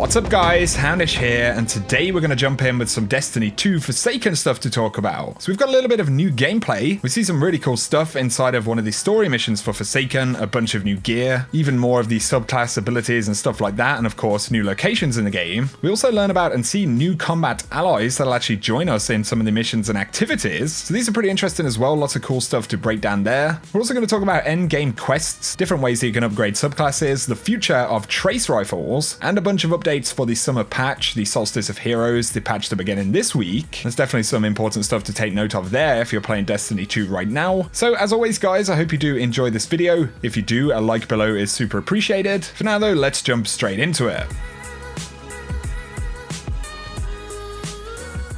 What's up guys, Houndish here, and today we're going to jump in with some Destiny 2 Forsaken stuff to talk about. So we've got a little bit of new gameplay, we see some really cool stuff inside of one of the story missions for Forsaken, a bunch of new gear, even more of the subclass abilities and stuff like that, and of course new locations in the game. We also learn about and see new combat allies that'll actually join us in some of the missions and activities, so these are pretty interesting as well, lots of cool stuff to break down there. We're also going to talk about endgame quests, different ways that you can upgrade subclasses, the future of trace rifles, and a bunch of updates for the summer patch, the Solstice of Heroes, the patch to begin in this week. There's definitely some important stuff to take note of there if you're playing Destiny 2 right now. So as always guys, I hope you do enjoy this video. If you do, a like below is super appreciated. For now though, let's jump straight into it.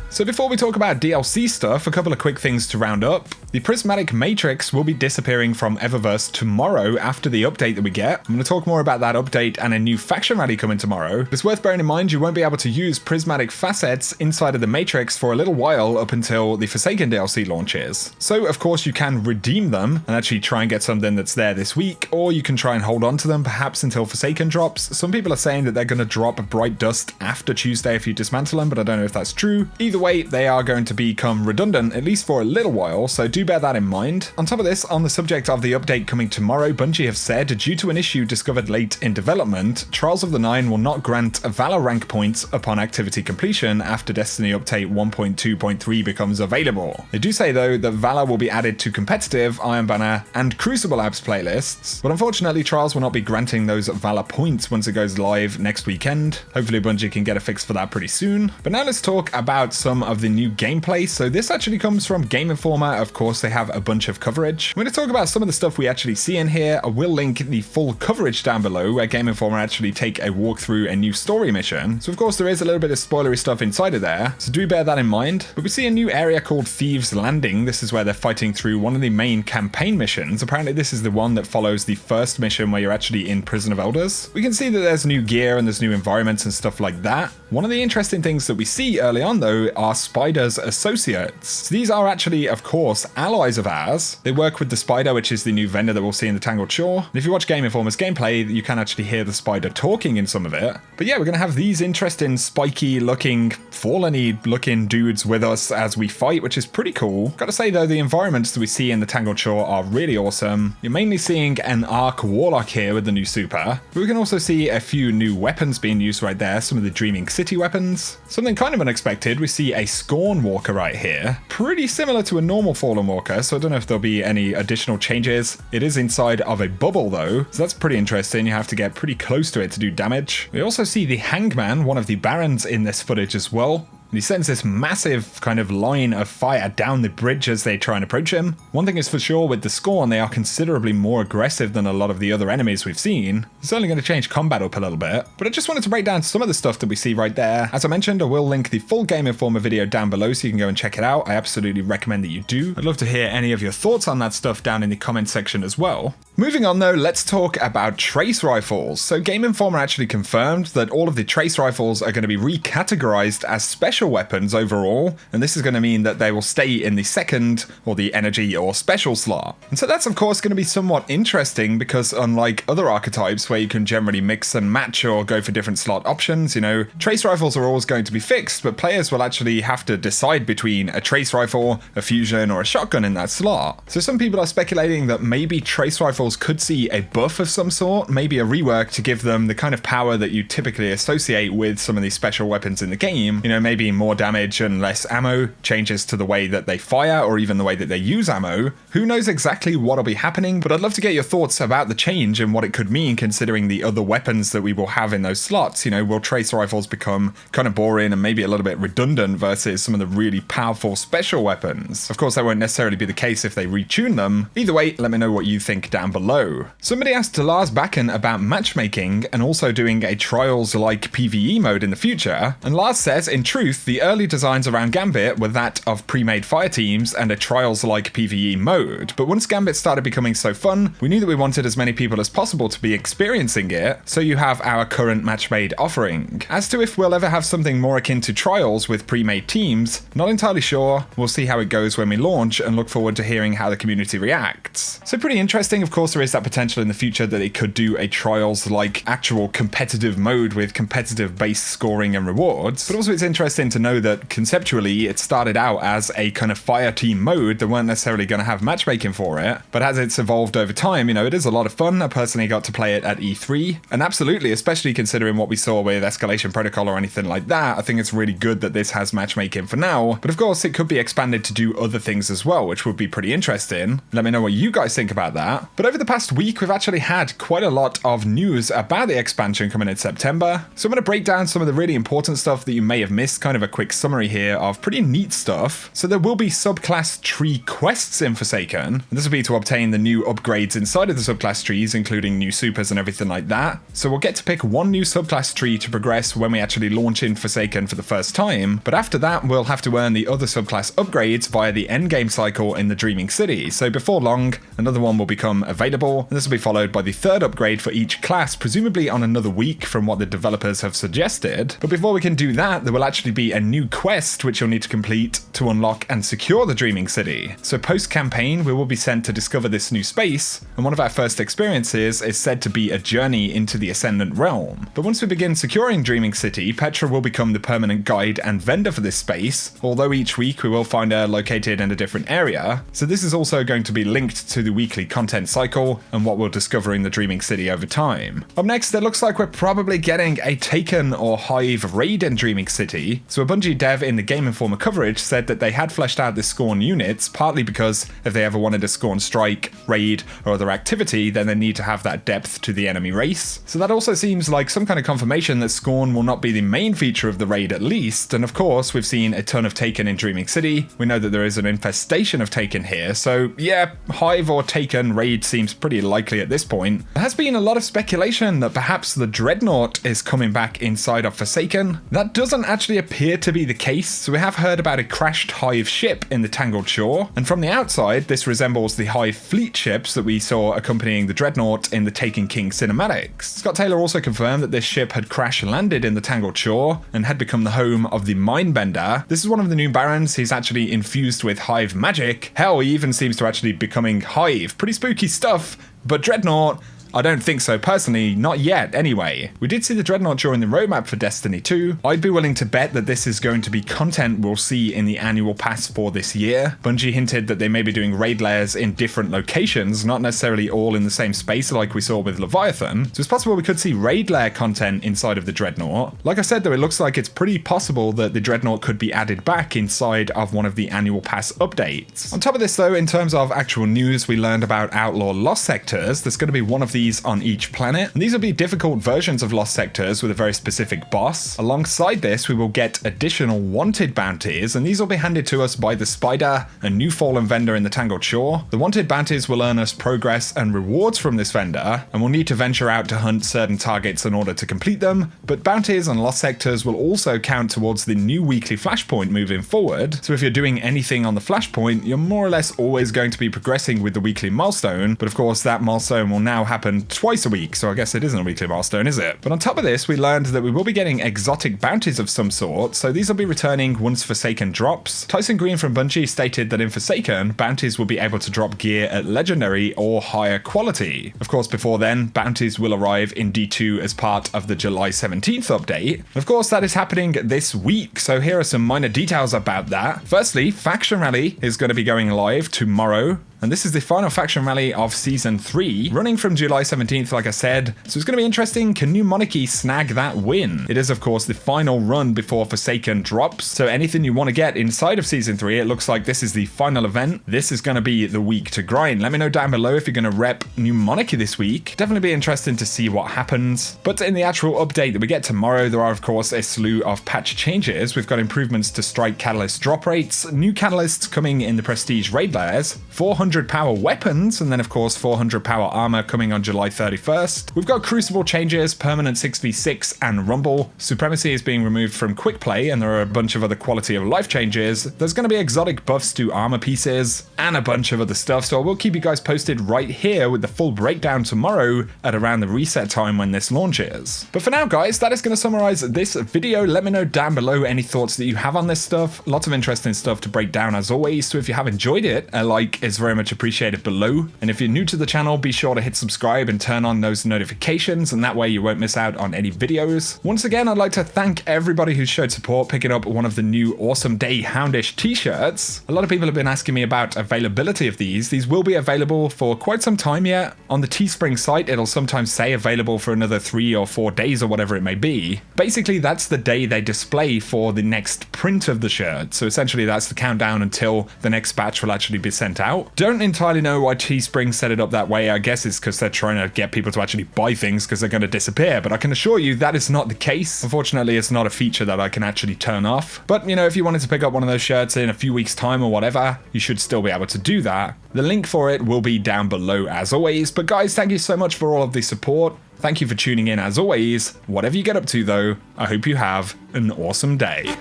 So before we talk about DLC stuff, a couple of quick things to round up. The Prismatic Matrix will be disappearing from Eververse tomorrow after the update that we get. I'm going to talk more about that update and a new faction rally coming tomorrow. It's worth bearing in mind you won't be able to use Prismatic facets inside of the Matrix for a little while up until the Forsaken DLC launches. So of course you can redeem them and actually try and get something that's there this week, or you can try and hold on to them perhaps until Forsaken drops. Some people are saying that they're going to drop Bright Dust after Tuesday if you dismantle them, but I don't know if that's true. Either way, they are going to become redundant, at least for a little while, so do bear that in mind. On top of this, on the subject of the update coming tomorrow, Bungie have said, due to an issue discovered late in development, Trials of the Nine will not grant Valor rank points upon activity completion after Destiny Update 1.2.3 becomes available. They do say though that Valor will be added to competitive, Iron Banner, and Crucible Labs playlists, but unfortunately Trials will not be granting those Valor points once it goes live next weekend. Hopefully Bungie can get a fix for that pretty soon. But now let's talk about some of the new gameplay. So this actually comes from Game Informer. Of course, they have a bunch of coverage. I'm going to talk about some of the stuff we actually see in here. I will link the full coverage down below where Game Informer actually take a walk through a new story mission. So of course there is a little bit of spoilery stuff inside of there, so do bear that in mind. But we see a new area called Thieves Landing. This is where they're fighting through one of the main campaign missions. Apparently this is the one that follows the first mission where you're actually in Prison of Elders. We can see that there's new gear and there's new environments and stuff like that. One of the interesting things that we see early on though are Spider's associates. So these are actually, of course, allies of ours. They work with the Spider, which is the new vendor that we'll see in the Tangled Shore. And if you watch Game Informer's gameplay, you can actually hear the Spider talking in some of it. But yeah, we're going to have these interesting, spiky looking, fallen-y looking dudes with us as we fight, which is pretty cool. Gotta say though, the environments that we see in the Tangled Shore are really awesome. You're mainly seeing an Arc Warlock here with the new super. But we can also see a few new weapons being used right there, some of the Dreaming City weapons. Something kind of unexpected, we see a Scorn Walker right here. Pretty similar to a normal Fallen Walker, so I don't know if there'll be any additional changes. It is inside of a bubble though, so that's pretty interesting. You have to get pretty close to it to do damage. We also see the Hangman, one of the Barons in this footage as well. And he sends this massive kind of line of fire down the bridge as they try and approach him. One thing is for sure, with the Scorn, they are considerably more aggressive than a lot of the other enemies we've seen. It's certainly going to change combat up a little bit, but I just wanted to break down some of the stuff that we see right there. As I mentioned, I will link the full Game Informer video down below so you can go and check it out. I absolutely recommend that you do. I'd love to hear any of your thoughts on that stuff down in the comment section as well. Moving on though, let's talk about trace rifles. So Game Informer actually confirmed that all of the trace rifles are going to be recategorized as special weapons overall, and this is going to mean that they will stay in the second or the energy or special slot. And so that's of course going to be somewhat interesting because unlike other archetypes where you can generally mix and match or go for different slot options, you know, trace rifles are always going to be fixed, but players will actually have to decide between a trace rifle, a fusion, or a shotgun in that slot. So some people are speculating that maybe trace rifles could see a buff of some sort, maybe a rework to give them the kind of power that you typically associate with some of these special weapons in the game. You know, maybe more damage and less ammo, changes to the way that they fire or even the way that they use ammo. Who knows exactly what'll be happening, but I'd love to get your thoughts about the change and what it could mean considering the other weapons that we will have in those slots. You know, will trace rifles become kind of boring and maybe a little bit redundant versus some of the really powerful special weapons? Of course, that won't necessarily be the case if they retune them. Either way, let me know what you think down below. Somebody asked Lars Bakken about matchmaking and also doing a Trials-like PvE mode in the future, and Lars says, in truth, the early designs around Gambit were that of pre-made fire teams and a Trials-like PvE mode, but once Gambit started becoming so fun, we knew that we wanted as many people as possible to be experiencing it, so you have our current match-made offering. As to if we'll ever have something more akin to Trials with pre-made teams, not entirely sure. We'll see how it goes when we launch and look forward to hearing how the community reacts. So pretty interesting, of course. course, there is that potential in the future that it could do a Trials-like actual competitive mode with competitive base scoring and rewards. But also it's interesting to know that conceptually it started out as a kind of fire team mode that weren't necessarily going to have matchmaking for it. But as it's evolved over time, you know, it is a lot of fun. I personally got to play it at E3. And absolutely, especially considering what we saw with Escalation Protocol or anything like that, I think it's really good that this has matchmaking for now. But of course, it could be expanded to do other things as well, which would be pretty interesting. Let me know what you guys think about that. But over the past week, we've actually had quite a lot of news about the expansion coming in September. So I'm going to break down some of the really important stuff that you may have missed, kind of a quick summary here of pretty neat stuff. So there will be subclass tree quests in Forsaken, and this will be to obtain the new upgrades inside of the subclass trees, including new supers and everything like that. So we'll get to pick one new subclass tree to progress when we actually launch in Forsaken for the first time, but after that we'll have to earn the other subclass upgrades via the endgame cycle in the Dreaming City. So before long, another one will become available, and this will be followed by the third upgrade for each class, presumably on another week from what the developers have suggested. But before we can do that, there will actually be a new quest which you'll need to complete to unlock and secure the Dreaming City. So post-campaign, we will be sent to discover this new space, and one of our first experiences is said to be a journey into the Ascendant Realm. But once we begin securing Dreaming City, Petra will become the permanent guide and vendor for this space, although each week we will find her located in a different area. So this is also going to be linked to the weekly content cycle and what we'll discover in the Dreaming City over time. Up next, it looks like we're probably getting a Taken or Hive raid in Dreaming City. So a Bungie dev in the Game Informer coverage said that they had fleshed out the Scorn units, partly because if they ever wanted to Scorn strike, raid, or other activity, then they need to have that depth to the enemy race. So that also seems like some kind of confirmation that Scorn will not be the main feature of the raid at least. And of course, we've seen a ton of Taken in Dreaming City. We know that there is an infestation of Taken here. So yeah, Hive or Taken raid seems pretty likely at this point. There has been a lot of speculation that perhaps the Dreadnaught is coming back inside of Forsaken. That doesn't actually appear to be the case. So we have heard about a crashed Hive ship in the Tangled Shore. And from the outside, this resembles the Hive fleet ships that we saw accompanying the Dreadnaught in the Taken King cinematics. Scott Taylor also confirmed that this ship had crash landed in the Tangled Shore and had become the home of the Mindbender. This is one of the new barons. He's actually infused with Hive magic. Hell, he even seems to actually becoming Hive. Pretty spooky stuff, but Dreadnaught, I don't think so personally, not yet anyway. We did see the Dreadnaught during the roadmap for Destiny 2. I'd be willing to bet that this is going to be content we'll see in the annual pass for this year. Bungie hinted that they may be doing raid layers in different locations, not necessarily all in the same space like we saw with Leviathan. So it's possible we could see raid layer content inside of the Dreadnaught. Like I said though, it looks like it's pretty possible that the Dreadnaught could be added back inside of one of the annual pass updates. On top of this though, in terms of actual news, we learned about Outlaw Lost Sectors. There's going to be one of these on each planet, and these will be difficult versions of Lost Sectors with a very specific boss. Alongside this, we will get additional wanted bounties, and these will be handed to us by the Spider, a new fallen vendor in the Tangled Shore. The wanted bounties will earn us progress and rewards from this vendor, and we'll need to venture out to hunt certain targets in order to complete them, but bounties and Lost Sectors will also count towards the new weekly flashpoint moving forward. So if you're doing anything on the flashpoint, you're more or less always going to be progressing with the weekly milestone, but of course that milestone will now happen twice a week, so I guess it isn't a weekly milestone, is it? But on top of this, we learned that we will be getting exotic bounties of some sort, so these will be returning once Forsaken drops. Tyson Green from Bungie stated that in Forsaken, bounties will be able to drop gear at legendary or higher quality. Of course, before then, bounties will arrive in D2 as part of the July 17th update. Of course, that is happening this week, so here are some minor details about that. Firstly, Faction Rally is going to be going live tomorrow, and this is the final faction rally of Season 3, running from July 17th, like I said. So it's going to be interesting. Can New Monarchy snag that win? It is, of course, the final run before Forsaken drops. So anything you want to get inside of Season 3, it looks like this is the final event. This is going to be the week to grind. Let me know down below if you're going to rep New Monarchy this week. Definitely be interesting to see what happens. But in the actual update that we get tomorrow, there are, of course, a slew of patch changes. We've got improvements to strike catalyst drop rates, new catalysts coming in the prestige raid layers, 400 power weapons, and then of course 400 power armor coming on July 31st. We've got crucible changes, permanent 6v6 and rumble. Supremacy is being removed from quick play, and there are a bunch of other quality of life changes. There's going to be exotic buffs to armor pieces and a bunch of other stuff, so I will keep you guys posted right here with the full breakdown tomorrow at around the reset time when this launches. But for now guys, that is going to summarize this video. Let me know down below any thoughts that you have on this stuff. Lots of interesting stuff to break down as always, so if you have enjoyed it, a like is very much much appreciated below. And if you're new to the channel, be sure to hit subscribe and turn on those notifications, and that way you won't miss out on any videos. Once again, I'd like to thank everybody who showed support picking up one of the new Awesome Day Houndish t-shirts. A lot of people have been asking me about availability of these. These will be available for quite some time yet. On the Teespring site, it'll sometimes say available for another 3 or 4 days or whatever it may be. Basically, that's the day they display for the next print of the shirt. So essentially that's the countdown until the next batch will actually be sent out. Don't entirely know why Teespring set it up that way. I guess it's because they're trying to get people to actually buy things because they're going to disappear. But I can assure you that is not the case. Unfortunately, it's not a feature that I can actually turn off. But, you know, if you wanted to pick up one of those shirts in a few weeks' time or whatever, you should still be able to do that. The link for it will be down below as always. But guys, thank you so much for all of the support. Thank you for tuning in as always. Whatever you get up to though, I hope you have an awesome day.